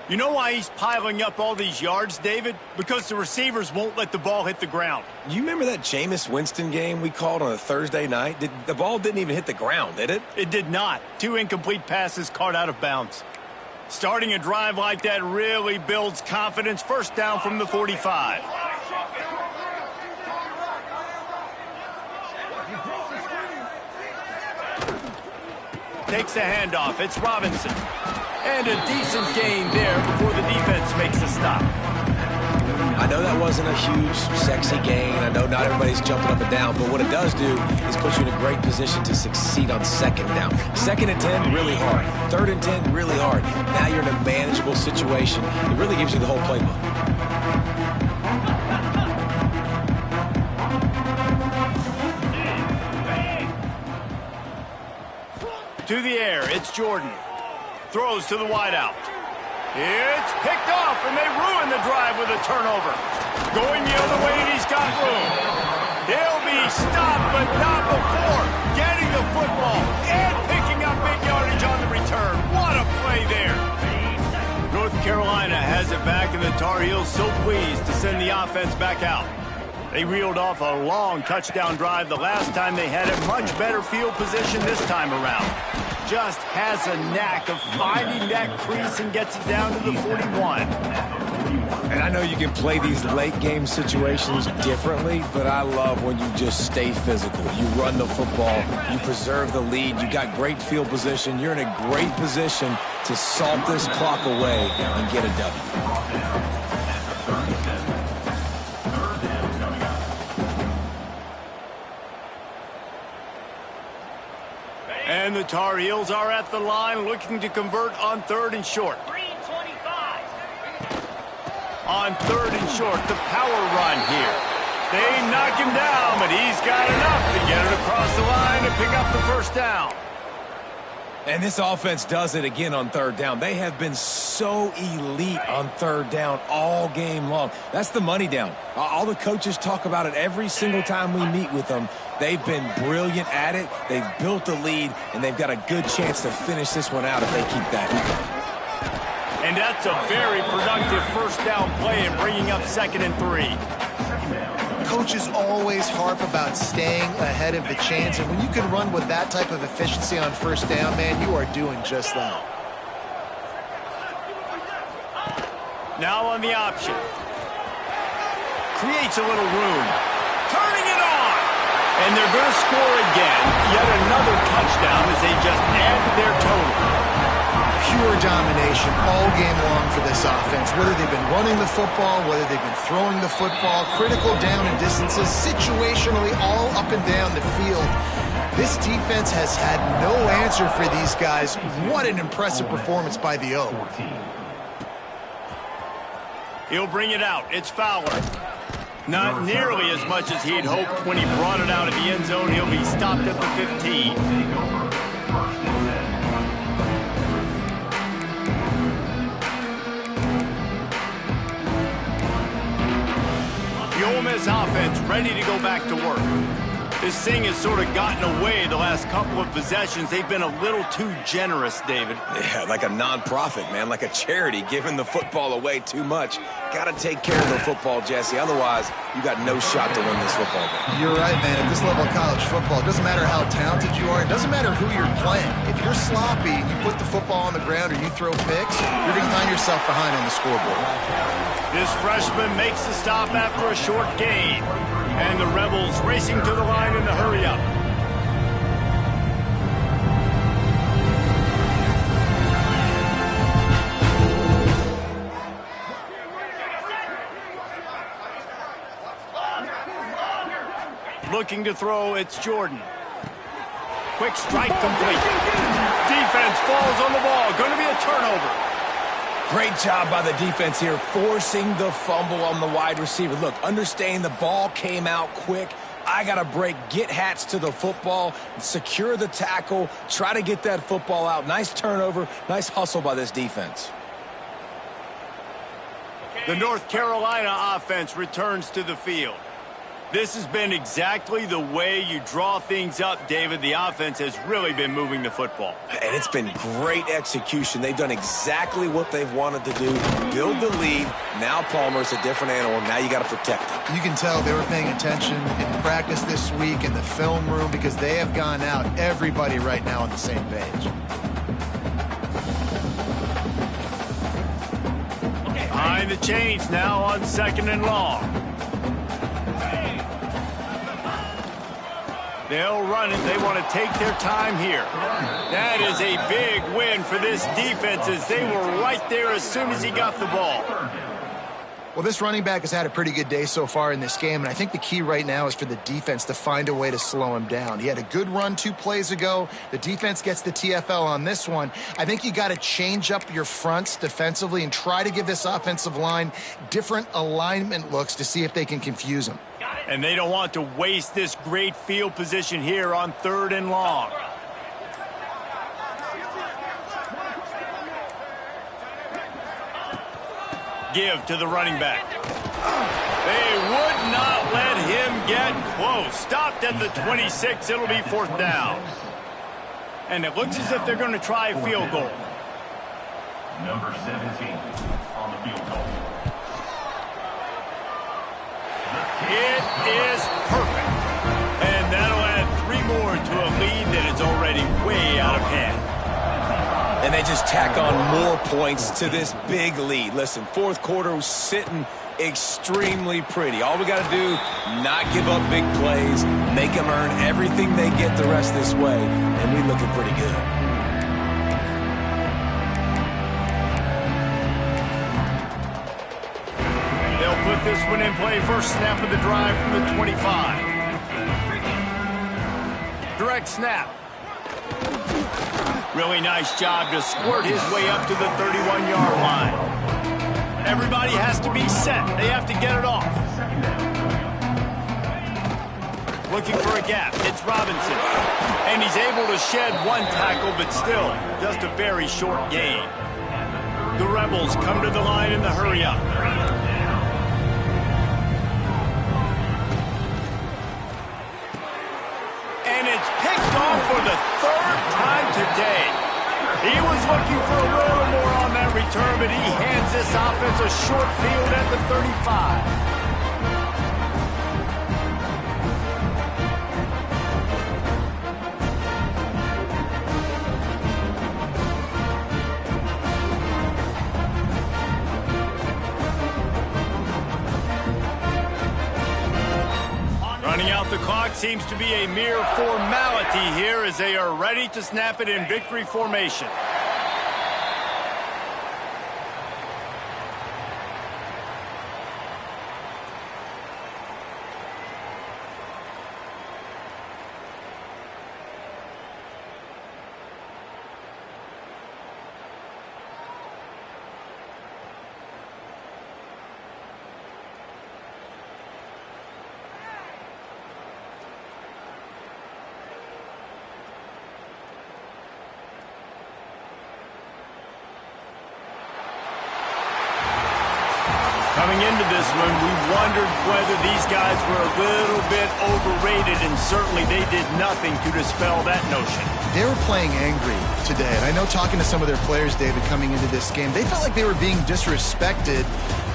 You know why he's piling up all these yards, David? Because the receivers won't let the ball hit the ground. You remember that Jameis Winston game we called on a Thursday night? The ball didn't even hit the ground, did it? It did not. 2 incomplete passes caught out of bounds. Starting a drive like that really builds confidence. 1st down from the 45. Takes a handoff. It's Robinson. And a decent gain there before the defense makes a stop. I know that wasn't a huge, sexy gain. I know not everybody's jumping up and down, but what it does do is put you in a great position to succeed on 2nd down. 2nd and 10, really hard. 3rd and 10, really hard. Now you're in a manageable situation. It really gives you the whole playbook. To the air, it's Jordan. Throws to the wideout. It's picked off, and they ruin the drive with a turnover. Going the other way, and he's got room. He'll be stopped, but not before getting the football and picking up big yardage on the return. What a play there. North Carolina has it back, and the Tar Heels so pleased to send the offense back out. They reeled off a long touchdown drive the last time they had a much better field position this time around. Just has a knack of finding that crease and gets it down to the 41. And I know you can play these late game situations differently, but I love when you just stay physical. You run the football, you preserve the lead, you got great field position, you're in a great position to salt this clock away and get a W. And the Tar Heels are at the line looking to convert on 3rd and short. On 3rd and short, the power run here. They knock him down, but he's got enough to get it across the line and pick up the 1st down. And this offense does it again on 3rd down. They have been so elite on 3rd down all game long. That's the money down. All the coaches talk about it every single time we meet with them. They've been brilliant at it. They've built a lead, and they've got a good chance to finish this one out if they keep that. And that's a very productive first down play and bringing up 2nd and 3. Coaches always harp about staying ahead of the chains, and when you can run with that type of efficiency on first down, man, you are doing just that. Now on the option. Creates a little room. Turning it on! And they're going to score again. Yet another touchdown as they just add to their total. Pure domination all game long for this offense. Whether they've been running the football, whether they've been throwing the football, critical down and distances, situationally all up and down the field. This defense has had no answer for these guys. What an impressive performance by the O. He'll bring it out. It's Fowler. Not nearly as much as he'd hoped when he brought it out of the end zone. He'll be stopped at the 15. The Ole Miss offense ready to go back to work. This thing has sort of gotten away the last couple of possessions. They've been a little too generous, David. Yeah, like a non-profit, man, like a charity, giving the football away too much. Got to take care of the football, Jesse. Otherwise, you got no shot to win this football game. You're right, man. At this level of college football, it doesn't matter how talented you are. It doesn't matter who you're playing. If you're sloppy and you put the football on the ground or you throw picks, you're going to find yourself behind on the scoreboard. This freshman makes the stop after a short gain. And the Rebels racing to the line in the hurry-up. Looking to throw, it's Jordan. Quick strike complete. Defense falls on the ball. Going to be a turnover. Great job by the defense here, forcing the fumble on the wide receiver. Look, understanding the ball came out quick. I got to break, get Hats to the football, secure the tackle, try to get that football out. Nice turnover, nice hustle by this defense. The North Carolina offense returns to the field. This has been exactly the way you draw things up, David. The offense has really been moving the football. And it's been great execution. They've done exactly what they've wanted to do. Build the lead. Now Palmer's a different animal. Now you got to protect him. You can tell they were paying attention in practice this week in the film room because they have gone out, everybody right now on the same page. Behind the chains now on 2nd and long. They'll run it. They want to take their time here. That is a big win for this defense as they were right there as soon as he got the ball. Well, this running back has had a pretty good day so far in this game, and I think the key right now is for the defense to find a way to slow him down. He had a good run 2 plays ago. The defense gets the TFL on this one. I think you got to change up your fronts defensively and try to give this offensive line different alignment looks to see if they can confuse him. And they don't want to waste this great field position here on 3rd and long. Give to the running back. They would not let him get close. Stopped at the 26. It'll be 4th down. And it looks as if they're going to try a field goal. Number 17 on the field goal. It is perfect. And that'll add 3 more to a lead that is already way out of hand. And they just tack on more points to this big lead. Listen, 4th quarter was sitting extremely pretty. All we got to do, not give up big plays, make them earn everything they get the rest this way, and we're looking pretty good. Put this one in play. First snap of the drive from the 25. Direct snap. Really nice job to squirt his way up to the 31-yard line. Everybody has to be set. They have to get it off. Looking for a gap. It's Robinson. And he's able to shed 1 tackle, but still just a very short gain. The Rebels come to the line in the hurry-up. And it's picked off for the 3rd time today. He was looking for a little more on that return, but he hands this offense a short field at the 35. Running out the clock seems to be a mere formality here as they are ready to snap it in victory formation. Coming into this one, we wondered whether these guys were a little bit overrated, and certainly they did nothing to dispel that notion. They were playing angry today, and I know talking to some of their players, David, coming into this game, they felt like they were being disrespected.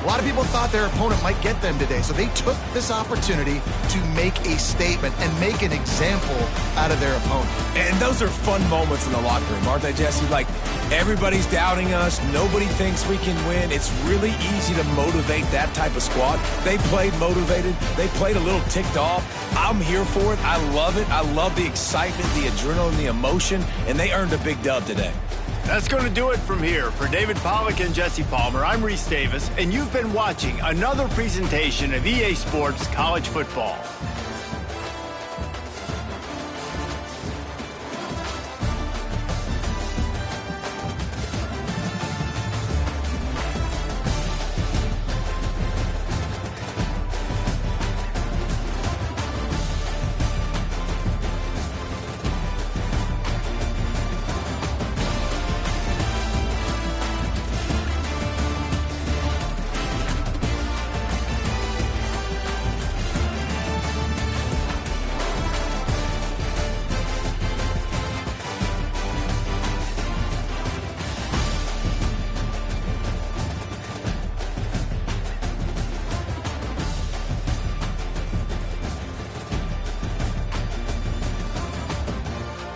A lot of people thought their opponent might get them today, so they took this opportunity to make a statement and make an example out of their opponent. And those are fun moments in the locker room, aren't they, Jesse? Like, everybody's doubting us. Nobody thinks we can win. It's really easy to motivate that type of squad. They played motivated. They played a little ticked off. I'm here for it. I love it. I love the excitement, the adrenaline, the emotion, and they earned a big dub today. That's going to do it from here. For David Pollack and Jesse Palmer, I'm Reese Davis, and you've been watching another presentation of EA Sports College Football.